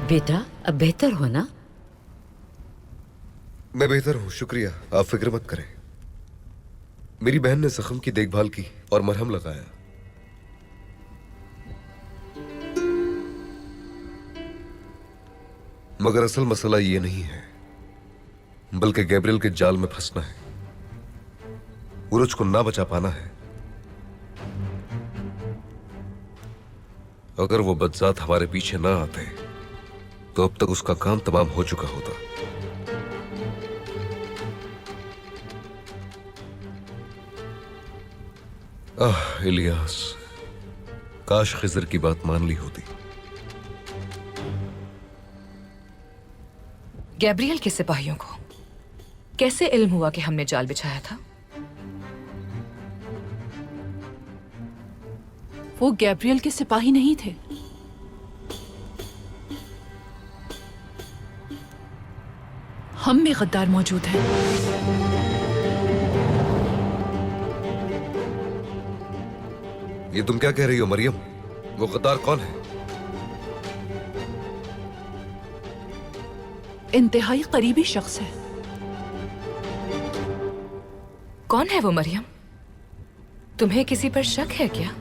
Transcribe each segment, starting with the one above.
बेटा, अब बेहतर हो ना? मैं बेहतर हूँ, शुक्रिया। आप फिक्र मत करें। मेरी बहन ने जख्म की देखभाल की और मरहम लगाया। मगर असल मसला ये नहीं है, बल्कि गैब्रियल के जाल में फंसना है। उरुज को ना बचा पाना है। अगर वो बदजात हमारे पीछे ना आते तो अब तक उसका काम तमाम हो चुका होता। इलियास, काश खिजर की बात मान ली होती। गैब्रियल के सिपाहियों को कैसे इल्म हुआ कि हमने जाल बिछाया था? वो गैब्रियल के सिपाही नहीं थे। हम में गद्दार मौजूद हैं। ये तुम क्या कह रही हो मरियम? वो गद्दार कौन है? इंतहाई करीबी शख्स है। कौन है वो मरियम? तुम्हें किसी पर शक है क्या?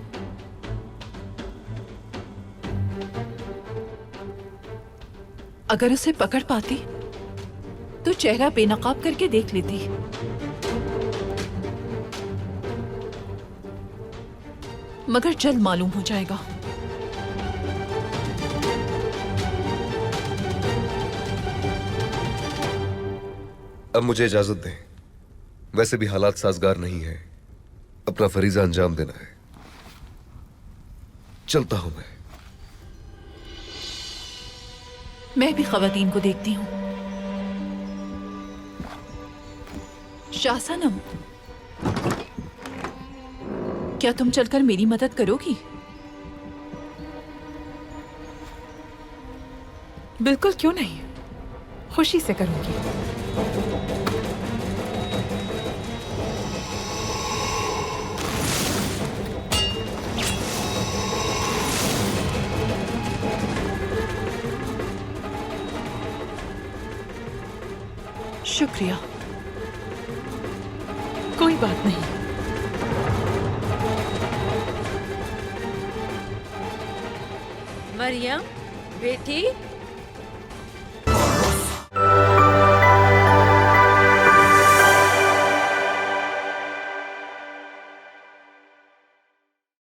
अगर उसे पकड़ पाती तो चेहरा बेनकाब करके देख लेती। मगर जल्द मालूम हो जाएगा। अब मुझे इजाजत दें। वैसे भी हालात साजगार नहीं है। अपना फरीजा अंजाम देना है। चलता हूं मैं भी खवातीन को देखती हूँ। शाह सनम, क्या तुम चलकर मेरी मदद करोगी? बिल्कुल, क्यों नहीं, खुशी से करूंगी। शुक्रिया। कोई बात नहीं। मरियम बेटी,